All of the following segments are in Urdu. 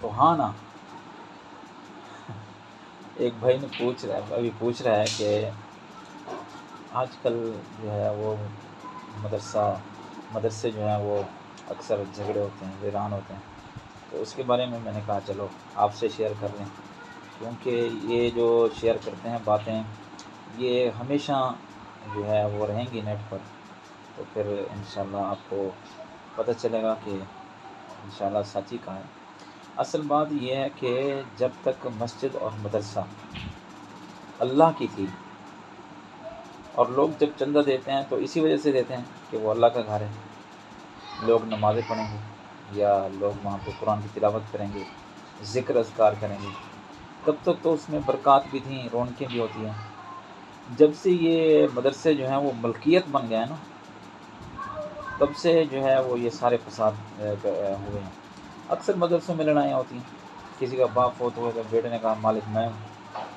تو ہاں نا، ایک بھائی نے پوچھ رہا ہے کہ آج کل جو ہے وہ مدرسے جو ہیں وہ اکثر جھگڑے ہوتے ہیں، ویران ہوتے ہیں، تو اس کے بارے میں نے کہا چلو آپ سے شیئر کر لیں، کیونکہ یہ جو شیئر کرتے ہیں باتیں یہ ہمیشہ جو ہے وہ رہیں گی نیٹ پر، تو پھر انشاءاللہ آپ کو پتہ چلے گا کہ انشاءاللہ سچ ہی کہا ہے۔ اصل بات یہ ہے کہ جب تک مسجد اور مدرسہ اللہ کی تھی، اور لوگ جب چندہ دیتے ہیں تو اسی وجہ سے دیتے ہیں کہ وہ اللہ کا گھر ہے، لوگ نمازیں پڑھیں گے یا لوگ وہاں پہ قرآن کی تلاوت کریں گے، ذکر اذکار کریں گے، تب تک تو اس میں برکات بھی تھیں، رونقیں بھی ہوتی ہیں۔ جب سے یہ مدرسے جو ہیں وہ ملکیت بن گئے ہیں نا، تب سے جو ہے وہ یہ سارے فساد ہوئے ہیں۔ اکثر مدرسوں میں لڑائیاں ہوتی ہیں، کسی کا باپ فوت ہوا تو بیٹے نے کہا مالک میں ہوں،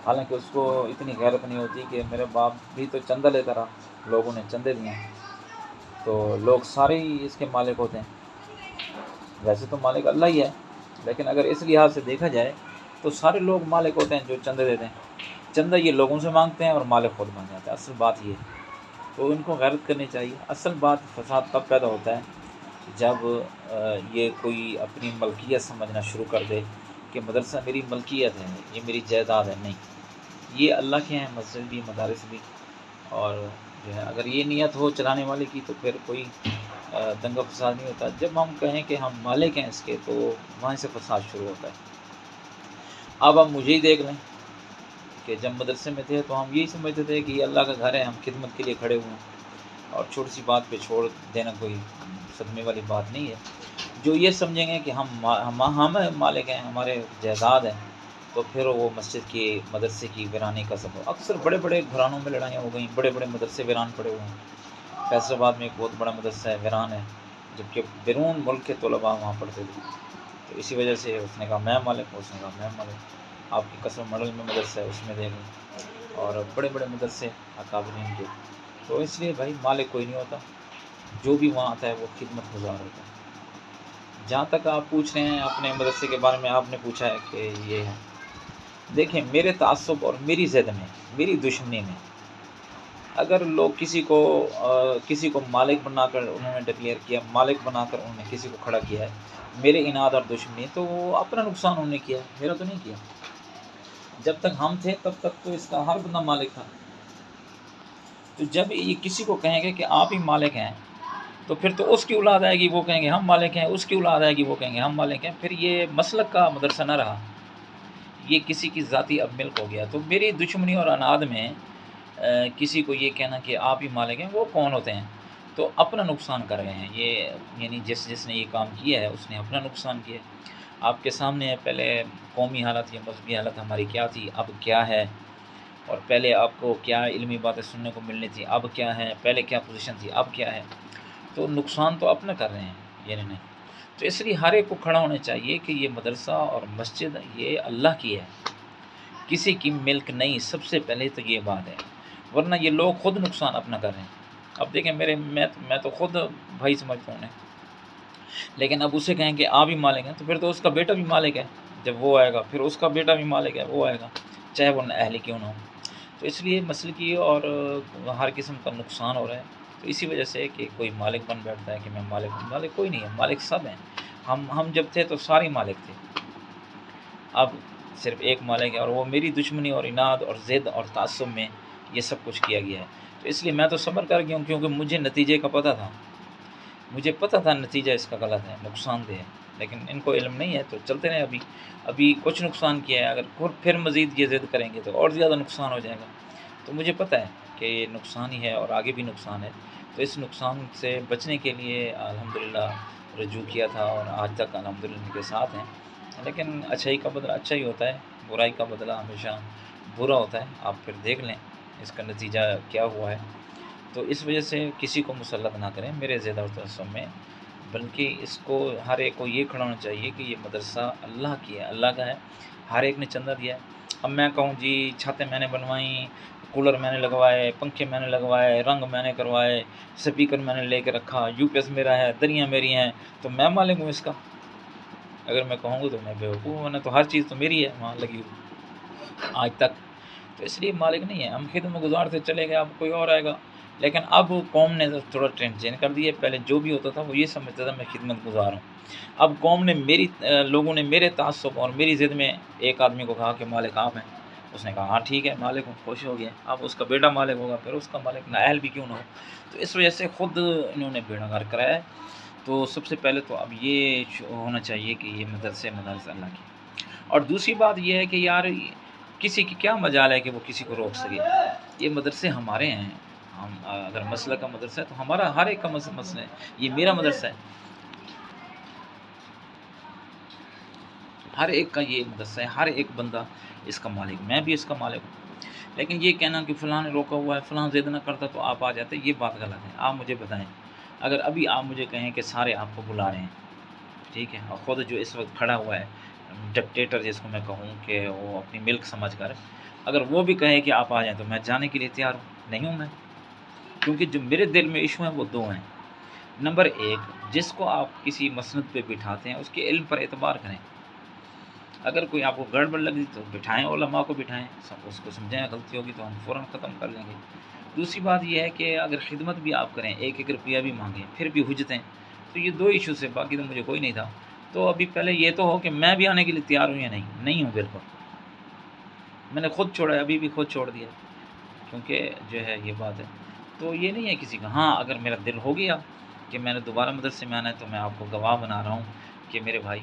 حالانکہ اس کو اتنی غیرت نہیں ہوتی کہ میرے باپ بھی تو چندہ لیتا رہا، لوگوں نے چندے دیے ہیں تو لوگ سارے ہی اس کے مالک ہوتے ہیں۔ ویسے تو مالک اللہ ہی ہے، لیکن اگر اس لحاظ سے دیکھا جائے تو سارے لوگ مالک ہوتے ہیں جو چندے دیتے ہیں، چندہ یہ لوگوں سے مانگتے ہیں اور مالک خود بن جاتے ہیں۔ اصل بات یہ ہے، تو ان کو غیرت کرنی چاہیے۔ اصل بات فساد تب پیدا ہوتا ہے جب یہ کوئی اپنی ملکیت سمجھنا شروع کر دے کہ مدرسہ میری ملکیت ہے، یہ میری جائیداد ہے۔ نہیں، یہ اللہ کے ہیں، مسجد بھی مدارس بھی، اور جو ہے اگر یہ نیت ہو چلانے والے کی تو پھر کوئی دنگا فساد نہیں ہوتا۔ جب ہم کہیں کہ ہم مالک ہیں اس کے، تو وہاں سے فساد شروع ہوتا ہے۔ اب ہم مجھے ہی دیکھ لیں کہ جب مدرسے میں تھے تو ہم یہی سمجھتے تھے کہ یہ اللہ کا گھر ہے، ہم خدمت کے لیے کھڑے ہوئے ہیں، اور چھوٹی سی بات پہ چھوڑ دینا کوئی صدمے والی بات نہیں ہے۔ جو یہ سمجھیں گے کہ ہم مالک ہیں، ہمارے جائیداد ہیں، تو پھر وہ مسجد کی مدرسے کی ویرانی کا سبب۔ اکثر بڑے بڑے گھرانوں میں لڑائیاں ہو گئیں، بڑے بڑے مدرسے ویران پڑے ہوئے ہیں۔ فیصل آباد میں ایک بہت بڑا مدرسہ ہے، ویران ہے، جبکہ بیرون ملک کے طلباء وہاں پڑھتے تھے۔ تو اسی وجہ سے اس نے کہا میں مالک ہوں، اس نے کہا میں مالک۔ آپ کی قصر مڈل میں مدرسہ ہے، اس میں دیکھ لیں، اور بڑے بڑے مدرسے اکابرین کے۔ تو اس لیے بھائی مالک کوئی نہیں ہوتا، جو بھی وہاں آتا ہے وہ خدمت گزار ہوتا ہے۔ جہاں تک آپ پوچھ رہے ہیں اپنے مدرسے کے بارے میں، آپ نے پوچھا ہے کہ یہ ہے، دیکھیں میرے تعصب اور میری ضد میں، میری دشمنی میں، اگر لوگ کسی کو مالک بنا کر انہوں نے ڈکلیئر کیا، مالک بنا کر انہوں نے کسی کو کھڑا کیا ہے، میرے اناد اور دشمنی، تو وہ اپنا نقصان انہوں نے کیا، میرا تو نہیں کیا۔ جب تک ہم تھے تب تک تو اس کا ہر بندہ مالک تھا۔ تو جب یہ کسی کو کہیں گے کہ آپ ہی مالک ہیں، تو پھر تو اس کی اولاد آئے گی، وہ کہیں گے ہم مالک ہیں، اس کی اولاد آئے گی، وہ کہیں گے ہم مالک ہیں۔ پھر یہ مسلک کا مدرسہ نہ رہا، یہ کسی کی ذاتی اب ملک ہو گیا۔ تو میری دشمنی اور اناد میں کسی کو یہ کہنا کہ آپ ہی مالک ہیں، وہ کون ہوتے ہیں؟ تو اپنا نقصان کر رہے ہیں یہ، یعنی جس نے یہ کام کیا ہے اس نے اپنا نقصان کیا ہے۔ آپ کے سامنے ہے، پہلے قومی حالت یا مذہبی حالت ہماری کیا تھی، اب کیا ہے، اور پہلے آپ کو کیا علمی باتیں سننے کو ملنی تھی، اب کیا ہے، پہلے کیا پوزیشن تھی، اب کیا ہے۔ تو نقصان تو اپنا کر رہے ہیں یعنی نہیں۔ تو اس لیے ہر ایک کو کھڑا ہونا چاہیے کہ یہ مدرسہ اور مسجد یہ اللہ کی ہے، کسی کی ملک نہیں، سب سے پہلے تو یہ بات ہے، ورنہ یہ لوگ خود نقصان اپنا کر رہے ہیں۔ اب دیکھیں میں تو خود بھائی سمجھتا ہوں انہیں، لیکن اب اسے کہیں کہ آپ ہی مالک ہیں، تو پھر تو اس کا بیٹا بھی مالک ہے، جب وہ آئے گا پھر اس کا بیٹا بھی مالک ہے، وہ آئے گا چاہے وہ اہلی کیوں نہ ہو۔ تو اس لیے مسلکی اور ہر قسم کا نقصان ہو رہا ہے۔ تو اسی وجہ سے کہ کوئی مالک بن بیٹھتا ہے کہ میں مالک ہوں، مالک کوئی نہیں ہے، مالک سب ہیں۔ ہم جب تھے تو سارے مالک تھے، اب صرف ایک مالک ہے، اور وہ میری دشمنی اور اناد اور ضد اور تعصب میں یہ سب کچھ کیا گیا ہے۔ تو اس لیے میں تو صبر کر گیا ہوں، کیونکہ مجھے نتیجے کا پتہ تھا، مجھے پتہ تھا نتیجہ اس کا غلط ہے، نقصان دہ ہے، لیکن ان کو علم نہیں ہے تو چلتے رہے۔ ابھی کچھ نقصان کیا ہے، اگر پھر مزید یہ ضد کریں گے تو اور زیادہ نقصان ہو جائے گا۔ تو مجھے پتہ ہے کہ یہ نقصان ہی ہے اور آگے بھی نقصان ہے، تو اس نقصان سے بچنے کے لیے الحمدللہ رجوع کیا تھا، اور آج تک الحمدللہ ان کے ساتھ ہیں۔ لیکن اچھائی کا بدلہ اچھا ہی ہوتا ہے، برائی کا بدلہ ہمیشہ برا ہوتا ہے۔ آپ پھر دیکھ لیں اس کا نتیجہ کیا ہوا ہے۔ تو اس وجہ سے کسی کو مسلط نہ کریں میرے زیادہ اور تعصب میں، بلکہ اس کو ہر ایک کو یہ کھڑا ہونا چاہیے کہ یہ مدرسہ اللہ کی ہے، اللہ کا ہے، ہر ایک نے چندہ دیا ہے۔ اب میں کہوں جی چھتیں میں نے بنوائیں، کولر میں نے لگوائے، پنکھے میں نے لگوائے، رنگ میں نے کروائے، سپیکر میں نے لے کے رکھا، یو پی ایس میرا ہے، دریاں میری ہیں، تو میں مالک ہوں اس کا؟ اگر میں کہوں گا تو میں بیوقوف ہوں، ورنہ تو ہر چیز تو میری ہے وہاں لگی ہوئی آج تک۔ تو اس لیے مالک نہیں ہے، ہم خدمت گزار سے چلے گئے، اب کوئی اور آئے گا۔ لیکن اب قوم نے تھوڑا ٹرینڈ چینج کر دیا، پہلے جو بھی ہوتا تھا وہ یہ سمجھتا تھا میں خدمت گزار ہوں۔ اب قوم نے لوگوں نے میرے تعصب اور میری ضد میں ایک آدمی کو کہا کہ مالک آپ ہیں، اس نے کہا ہاں ٹھیک ہے مالک ہوں، خوش ہو گیا۔ اب اس کا بیٹا مالک ہوگا، پھر اس کا مالک نااہل بھی کیوں نہ ہو۔ تو اس وجہ سے خود انہوں نے بیڑا غرق کرایا ہے۔ تو سب سے پہلے تو اب یہ ہونا چاہیے کہ یہ مدرسے اللہ کی، اور دوسری بات یہ ہے کہ یار کسی کی کیا مجال ہے کہ وہ کسی کو روک سکے؟ یہ مدرسے ہمارے ہیں، ہم اگر مسئلہ کا مدرسہ ہے تو ہمارا ہر ایک کا مسئلہ ہے، یہ میرا مدرسہ ہے، ہر ایک کا یہ مدرسہ ہے، ہر ایک بندہ اس کا مالک، میں بھی اس کا مالک ہوں۔ لیکن یہ کہنا کہ فلاں نے روکا ہوا ہے، فلاں ضد نہ کرتا تو آپ آ جاتے، یہ بات غلط ہے۔ آپ مجھے بتائیں، اگر ابھی آپ مجھے کہیں کہ سارے آپ کو بلا رہے ہیں، ٹھیک ہے، اور خود جو اس وقت کھڑا ہوا ہے ڈکٹیٹر جس کو میں کہوں کہ وہ اپنی ملک سمجھ کر، اگر وہ بھی کہے کہ آپ آ جائیں تو میں جانے کے لیے تیار ہوں، نہیں ہوں میں، کیونکہ جو میرے دل میں ایشو ہیں وہ دو ہیں۔ نمبر ایک، جس کو آپ کسی مسند پہ بٹھاتے ہیں اس کے علم پر اعتبار کریں، اگر کوئی آپ کو گڑبڑ لگی تو بٹھائیں، علماء کو بٹھائیں، سب اس کو سمجھائیں، غلطی ہوگی تو ہم فوراً ختم کر لیں گے۔ دوسری بات یہ ہے کہ اگر خدمت بھی آپ کریں، ایک ایک روپیہ بھی مانگیں، پھر بھی حجتیں، تو یہ دو ایشوز ہے، باقی تو مجھے کوئی نہیں تھا۔ تو ابھی پہلے یہ تو ہو کہ میں بھی آنے کے لیے تیار ہوں یا نہیں ہوں، بالکل میں نے خود چھوڑا ہے، ابھی بھی خود چھوڑ دیا، کیونکہ جو ہے یہ بات ہے۔ تو یہ نہیں ہے کسی کا، ہاں اگر میرا دل ہو گیا کہ میں نے دوبارہ مدرسے میں آنا ہے تو میں آپ کو گواہ بنا رہا ہوں کہ میرے بھائی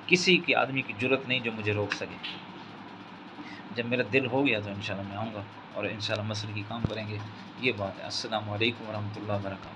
کسی کی آدمی کی جرت نہیں جو مجھے روک سکے۔ جب میرا دل ہو گیا تو انشاءاللہ میں آؤں گا، اور انشاءاللہ مسئلے کی کام کریں گے، یہ بات ہے۔ السلام علیکم ورحمۃ اللہ وبرکاتہ۔